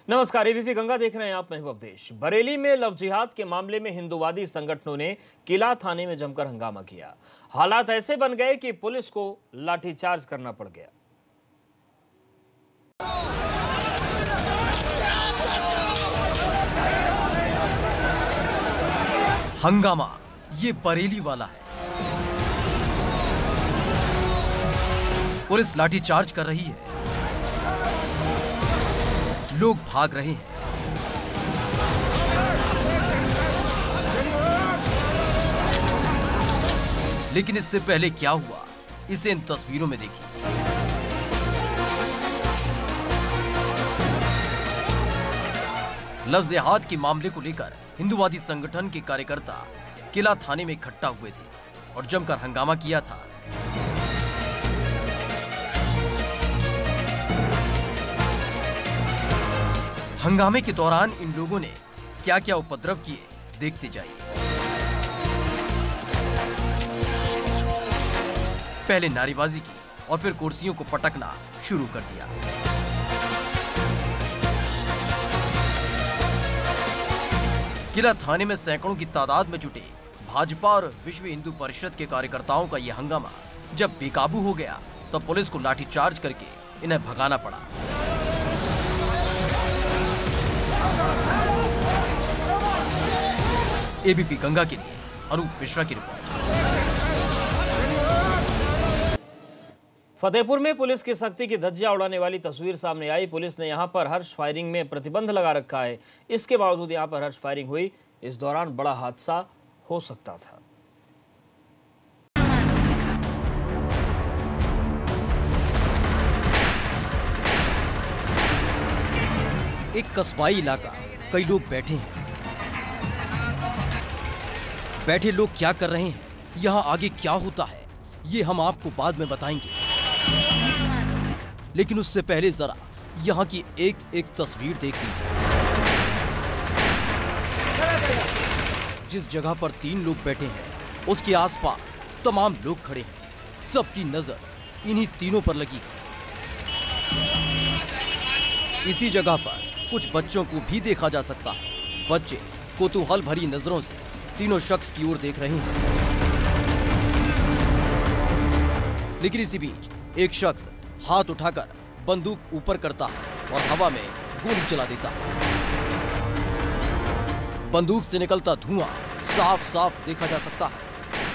नमस्कार, एबीपी गंगा देख रहे हैं आप। मैं हूं अवधेश। बरेली में लव जिहाद के मामले में हिंदुवादी संगठनों ने किला थाने में जमकर हंगामा किया। हालात ऐसे बन गए कि पुलिस को लाठीचार्ज करना पड़ गया। हंगामा ये बरेली वाला है। पुलिस लाठीचार्ज कर रही है, लोग भाग रहे हैं। लेकिन इससे पहले क्या हुआ, इसे इन तस्वीरों में देखिए। लव जिहाद के मामले को लेकर हिंदुवादी संगठन के कार्यकर्ता किला थाने में इकट्ठा हुए थे और जमकर हंगामा किया था। हंगामे के दौरान इन लोगों ने क्या क्या उपद्रव किए, देखते जाइए। पहले नारेबाजी की और फिर कुर्सियों को पटकना शुरू कर दिया। किला थाने में सैकड़ों की तादाद में जुटे भाजपा और विश्व हिंदू परिषद के कार्यकर्ताओं का यह हंगामा जब बेकाबू हो गया तब पुलिस को लाठीचार्ज करके इन्हें भगाना पड़ा। एबीपी गंगा के लिए अरूप मिश्रा की रिपोर्ट। फतेहपुर में पुलिस की सख्ती की धज्जियां उड़ाने वाली तस्वीर सामने आई। पुलिस ने यहां पर हर्ष फायरिंग में प्रतिबंध लगा रखा है। इसके बावजूद यहां पर हर्ष फायरिंग हुई। इस दौरान बड़ा हादसा हो सकता था। एक कस्बाई इलाका, कई लोग बैठे हैं। बैठे लोग क्या कर रहे हैं, यहाँ आगे क्या होता है, ये हम आपको बाद में बताएंगे। लेकिन उससे पहले जरा यहाँ की एक एक तस्वीर देख लीजिए। जिस जगह पर 3 लोग बैठे हैं, उसके आसपास तमाम लोग खड़े हैं। सबकी नजर इन्हीं तीनों पर लगी है। इसी जगह पर कुछ बच्चों को भी देखा जा सकता है। बच्चे कौतूहल भरी नजरों से तीनों शख्स की ओर देख रहे हैं। लेकिन इसी बीच एक शख्स हाथ उठाकर बंदूक ऊपर करता है और हवा में गोली चला देता है। बंदूक से निकलता धुआं साफ साफ देखा जा सकता है।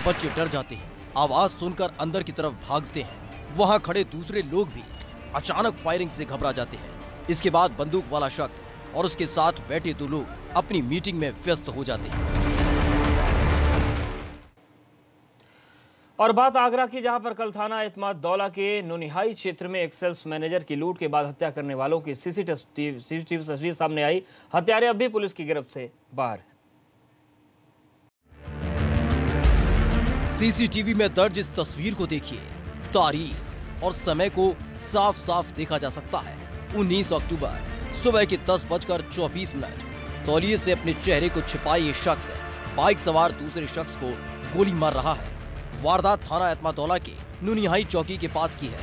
बच्चे डर जाते हैं, आवाज सुनकर अंदर की तरफ भागते हैं। वहां खड़े दूसरे लोग भी अचानक फायरिंग से घबरा जाते हैं। इसके बाद बंदूक वाला शख्स और उसके साथ बैठे 2 लोग अपनी मीटिंग में व्यस्त हो जाते हैं। और बात आगरा की, जहां पर कल थाना एतमाद दौला के नोनिहाई क्षेत्र में एक सेल्स मैनेजर की लूट के बाद हत्या करने वालों की सीसीटीवी तस्वीर सामने आई। हत्यारे अब भी पुलिस की गिरफ्त से बाहर हैं। सीसीटीवी में दर्ज इस तस्वीर को देखिए। तारीख और समय को साफ साफ देखा जा सकता है। 19 अक्टूबर सुबह के 10:24। तौलिए से अपने चेहरे को छिपाए ये शख्स बाइक सवार दूसरे शख्स को गोली मार रहा है। वारदात थाना एतमादौला के नूनिहाई चौकी के पास की है।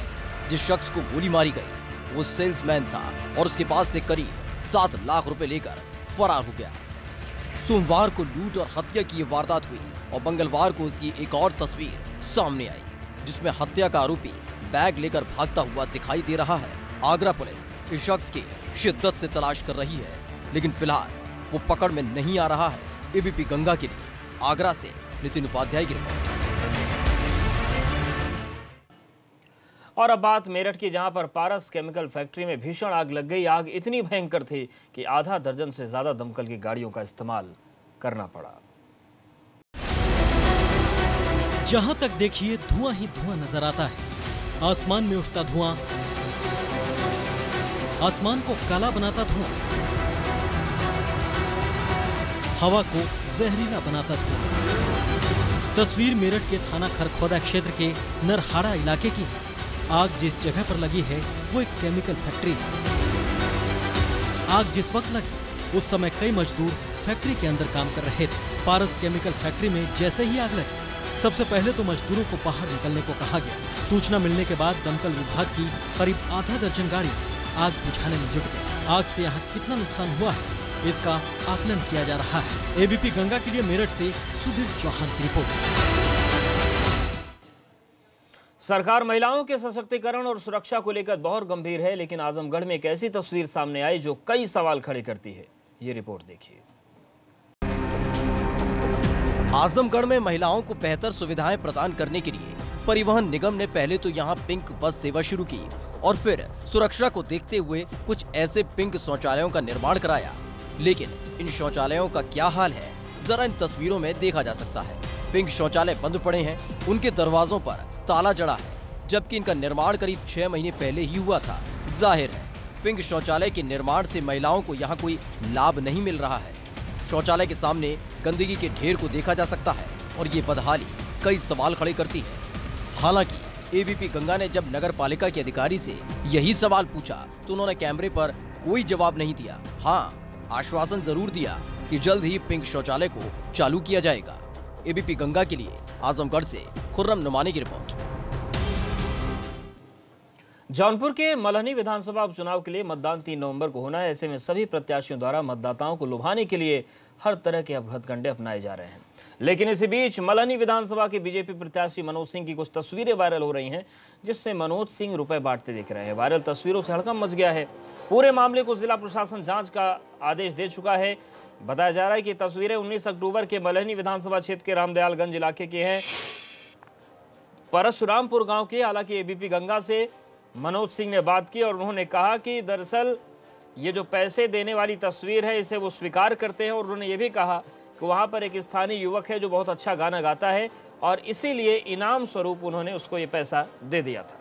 जिस शख्स को गोली मारी गई वो सेल्समैन था और उसके पास से करीब 7 लाख रुपए लेकर फरार हो गया। सोमवार को लूट और हत्या की ये वारदात हुई और मंगलवार को उसकी एक और तस्वीर सामने आई, जिसमें हत्या का आरोपी बैग लेकर भागता हुआ दिखाई दे रहा है। आगरा पुलिस इस शख्स की शिद्दत से तलाश कर रही है, लेकिन फिलहाल वो पकड़ में नहीं आ रहा है। एबीपी गंगा के लिए आगरा से नितिन उपाध्याय की रिपोर्ट। और अब बात मेरठ की, जहां पर पारस केमिकल फैक्ट्री में भीषण आग लग गई। आग इतनी भयंकर थी कि आधा दर्जन से ज्यादा दमकल की गाड़ियों का इस्तेमाल करना पड़ा। जहां तक देखिए धुआं ही धुआं नजर आता है। आसमान में उठता धुआं, आसमान को काला बनाता धुआं, हवा को जहरीला बनाता धुआं। तस्वीर मेरठ के थाना खरखौदा क्षेत्र के नरहाड़ा इलाके की है। आग जिस जगह पर लगी है वो एक केमिकल फैक्ट्री है। आग जिस वक्त लगी उस समय कई मजदूर फैक्ट्री के अंदर काम कर रहे थे। पारस केमिकल फैक्ट्री में जैसे ही आग लगी, सबसे पहले तो मजदूरों को बाहर निकलने को कहा गया। सूचना मिलने के बाद दमकल विभाग की करीब आधा दर्जन गाड़ी आग बुझाने में जुट गए। आग से यहाँ कितना नुकसान हुआ है, इसका आकलन किया जा रहा है। एबीपी गंगा के लिए मेरठ से सुधीर चौहान की रिपोर्ट। सरकार महिलाओं के सशक्तिकरण और सुरक्षा को लेकर बहुत गंभीर है, लेकिन आजमगढ़ में एक ऐसी तस्वीर सामने आई जो कई सवाल खड़े करती है। ये रिपोर्ट देखिए। आजमगढ़ में महिलाओं को बेहतर सुविधाएं प्रदान करने के लिए परिवहन निगम ने पहले तो यहां पिंक बस सेवा शुरू की और फिर सुरक्षा को देखते हुए कुछ ऐसे पिंक शौचालयों का निर्माण कराया। लेकिन इन शौचालयों का क्या हाल है, जरा इन तस्वीरों में देखा जा सकता है। पिंक शौचालय बंद पड़े हैं, उनके दरवाजों पर ताला जड़ा है, जबकि इनका निर्माण करीब 6 महीने पहले ही हुआ था। जाहिर है पिंक शौचालय के निर्माण से महिलाओं को यहाँ कोई लाभ नहीं मिल रहा है। शौचालय के सामने गंदगी के ढेर को देखा जा सकता है और ये बदहाली कई सवाल खड़े करती है। हालांकि एबीपी गंगा ने जब नगर पालिका के अधिकारी से यही सवाल पूछा तो उन्होंने कैमरे पर कोई जवाब नहीं दिया। हाँ, आश्वासन जरूर दिया कि जल्द ही पिंक शौचालय को चालू किया जाएगा। एबीपी गंगा के लिए आजमगढ़ से खुर्रम नुमानी की रिपोर्ट। जौनपुर के मल्हनी विधानसभा उपचुनाव के लिए मतदान 3 नवंबर को होना है। ऐसे में सभी प्रत्याशियों द्वारा मतदाताओं को लुभाने के लिए हर तरह के अपघटगंडे अपनाए जा रहे हैं। लेकिन इसी बीच मल्हनी विधानसभा के बीजेपी प्रत्याशी मनोज सिंह की कुछ तस्वीरें वायरल हो रही हैं, जिससे मनोज सिंह रुपए बांटते दिख रहे हैं। वायरल तस्वीरों से हड़कंप मच गया है। पूरे मामले को जिला प्रशासन जांच का आदेश दे चुका है। बताया जा रहा है कि तस्वीरें 19 अक्टूबर के मल्हनी विधानसभा क्षेत्र के रामदयालगंज इलाके के हैं, परशुरामपुर गांव के। हालांकि एबीपी गंगा से मनोज सिंह ने बात की और उन्होंने कहा कि दरअसल ये जो पैसे देने वाली तस्वीर है इसे वो स्वीकार करते हैं, और उन्होंने ये भी कहा कि वहाँ पर एक स्थानीय युवक है जो बहुत अच्छा गाना गाता है और इसीलिए इनाम स्वरूप उन्होंने उसको ये पैसा दे दिया था।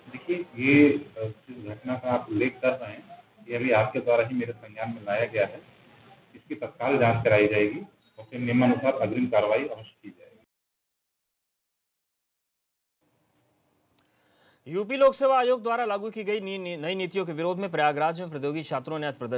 देखिए, ये जिस घटना का आप उल्लेख कर रहे हैं ये अभी आपके द्वारा ही मेरे संज्ञान में लाया गया है। इसकी तत्काल जांच कराई जाएगी और फिर नियमानुसार अग्रिम कार्रवाई अवश्य की जाएगी। यूपी लोक सेवा आयोग द्वारा लागू की गई नई नीतियों के विरोध में प्रयागराज में प्रतियोगी छात्रों ने आज प्रदर्शन